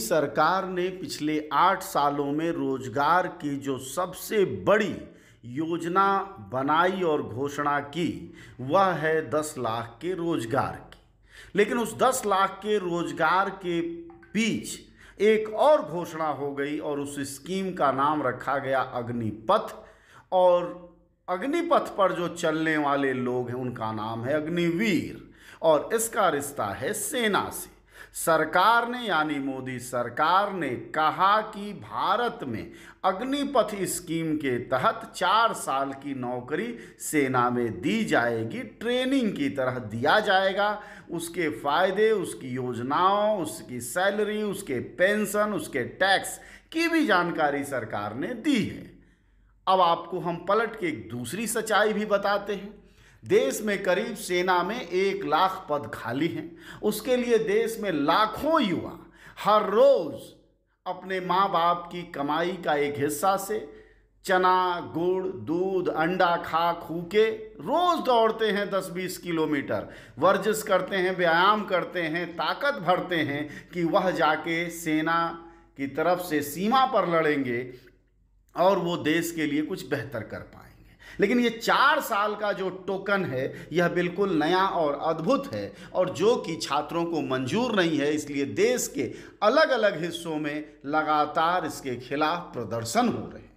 सरकार ने पिछले 8 सालों में रोजगार की जो सबसे बड़ी योजना बनाई और घोषणा की वह है 10 लाख के रोजगार की। लेकिन उस 10 लाख के रोजगार के बीच एक और घोषणा हो गई और उस स्कीम का नाम रखा गया अग्निपथ। और अग्निपथ पर जो चलने वाले लोग हैं उनका नाम है अग्निवीर और इसका रिश्ता है सेना से। सरकार ने यानी मोदी सरकार ने कहा कि भारत में अग्निपथ स्कीम के तहत 4 साल की नौकरी सेना में दी जाएगी, ट्रेनिंग की तरह दिया जाएगा। उसके फायदे, उसकी योजनाओं, उसकी सैलरी, उसके पेंशन, उसके टैक्स की भी जानकारी सरकार ने दी है। अब आपको हम पलट के एक दूसरी सच्चाई भी बताते हैं। देश में करीब सेना में 1 लाख पद खाली हैं। उसके लिए देश में लाखों युवा हर रोज अपने माँ बाप की कमाई का एक हिस्सा से चना, गुड़, दूध, अंडा खा खू के रोज दौड़ते हैं 10-20 किलोमीटर, वर्जिश करते हैं, व्यायाम करते हैं, ताकत भरते हैं कि वह जाके सेना की तरफ से सीमा पर लड़ेंगे और वो देश के लिए कुछ बेहतर कर पाएंगे। लेकिन ये 4 साल का जो टोकन है यह बिल्कुल नया और अद्भुत है और जो कि छात्रों को मंजूर नहीं है। इसलिए देश के अलग अलग हिस्सों में लगातार इसके खिलाफ प्रदर्शन हो रहे हैं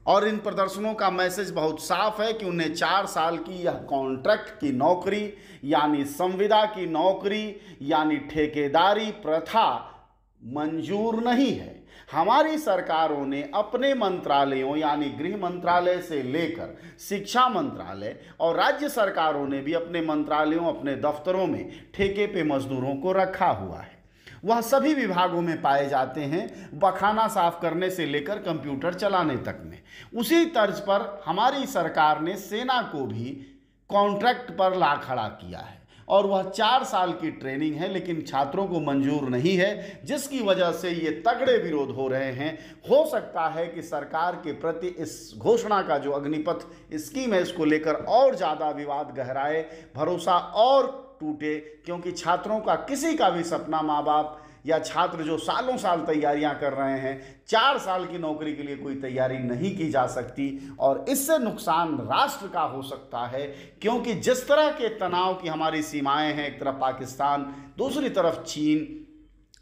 और इन प्रदर्शनों का मैसेज बहुत साफ है कि उन्हें 4 साल की यह कॉन्ट्रैक्ट की नौकरी यानी संविदा की नौकरी यानी ठेकेदारी प्रथा मंजूर नहीं है। हमारी सरकारों ने अपने मंत्रालयों यानी गृह मंत्रालय से लेकर शिक्षा मंत्रालय और राज्य सरकारों ने भी अपने मंत्रालयों, अपने दफ्तरों में ठेके पे मजदूरों को रखा हुआ है। वह सभी विभागों में पाए जाते हैं, बखाना साफ करने से लेकर कंप्यूटर चलाने तक में। उसी तर्ज पर हमारी सरकार ने सेना को भी कॉन्ट्रैक्ट पर ला खड़ा किया है और वह 4 साल की ट्रेनिंग है, लेकिन छात्रों को मंजूर नहीं है, जिसकी वजह से ये तगड़े विरोध हो रहे हैं। हो सकता है कि सरकार के प्रति इस घोषणा का जो अग्निपथ स्कीम है इसको लेकर और ज़्यादा विवाद गहराए, भरोसा और टूटे, क्योंकि छात्रों का किसी का भी सपना, माँ बाप या छात्र जो सालों साल तैयारियां कर रहे हैं, 4 साल की नौकरी के लिए कोई तैयारी नहीं की जा सकती और इससे नुकसान राष्ट्र का हो सकता है। क्योंकि जिस तरह के तनाव की हमारी सीमाएं हैं, एक तरफ पाकिस्तान, दूसरी तरफ चीन,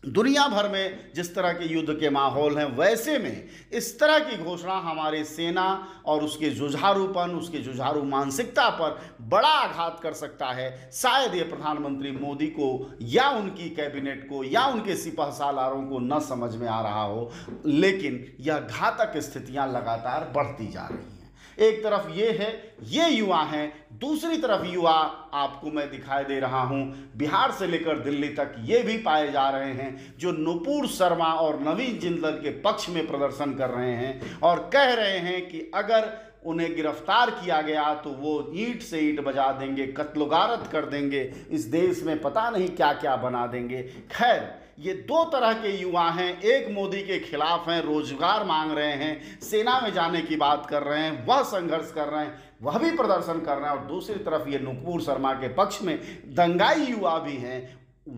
दुनिया भर में जिस तरह के युद्ध के माहौल हैं, वैसे में इस तरह की घोषणा हमारे सेना और उसके जुझारूपन, उसके जुझारू मानसिकता पर बड़ा आघात कर सकता है। शायद ये प्रधानमंत्री मोदी को या उनकी कैबिनेट को या उनके सिपह सालारों को न समझ में आ रहा हो, लेकिन यह घातक स्थितियां लगातार बढ़ती जा रही हैं। एक तरफ ये है, ये युवा हैं, दूसरी तरफ युवा आपको मैं दिखाई दे रहा हूं बिहार से लेकर दिल्ली तक ये भी पाए जा रहे हैं जो नुपुर शर्मा और नवीन जिंदल के पक्ष में प्रदर्शन कर रहे हैं और कह रहे हैं कि अगर उन्हें गिरफ्तार किया गया तो वो ईंट से ईंट बजा देंगे, कत्लोगारत कर देंगे, इस देश में पता नहीं क्या क्या बना देंगे। खैर, ये 2 तरह के युवा हैं। एक मोदी के खिलाफ हैं, रोजगार मांग रहे हैं, सेना में जाने की बात कर रहे हैं, वह संघर्ष कर रहे हैं, वह भी प्रदर्शन कर रहे हैं, और दूसरी तरफ ये नुपुर शर्मा के पक्ष में दंगाई युवा भी हैं।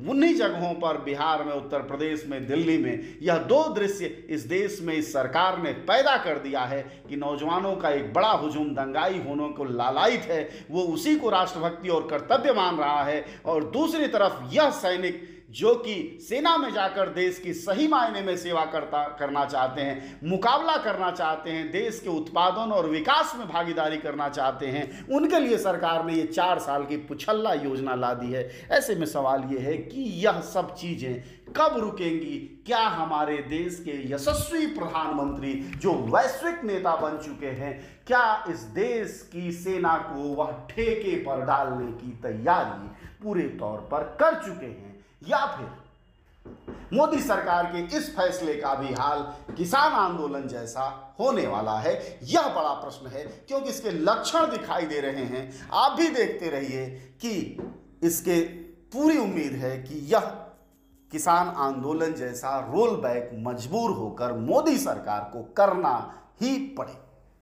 उन्हीं जगहों पर बिहार में, उत्तर प्रदेश में, दिल्ली में यह 2 दृश्य इस देश में इस सरकार ने पैदा कर दिया है कि नौजवानों का एक बड़ा हुजूम दंगाई होने को लालायित है, वो उसी को राष्ट्रभक्ति और कर्तव्य मान रहा है। और दूसरी तरफ यह सैनिक जो कि सेना में जाकर देश की सही मायने में सेवा करना चाहते हैं, मुकाबला करना चाहते हैं, देश के उत्पादन और विकास में भागीदारी करना चाहते हैं, उनके लिए सरकार ने ये 4 साल की पुछल्ला योजना ला दी है। ऐसे में सवाल ये है कि यह सब चीजें कब रुकेंगी? क्या हमारे देश के यशस्वी प्रधानमंत्री जो वैश्विक नेता बन चुके हैं, क्या इस देश की सेना को वह ठेके पर डालने की तैयारी पूरे तौर पर कर चुके हैं, या फिर मोदी सरकार के इस फैसले का भी हाल किसान आंदोलन जैसा होने वाला है? यह बड़ा प्रश्न है, क्योंकि इसके लक्षण दिखाई दे रहे हैं। आप भी देखते रहिए कि इसके पूरी उम्मीद है कि यह किसान आंदोलन जैसा रोल बैक मजबूर होकर मोदी सरकार को करना ही पड़ेगा।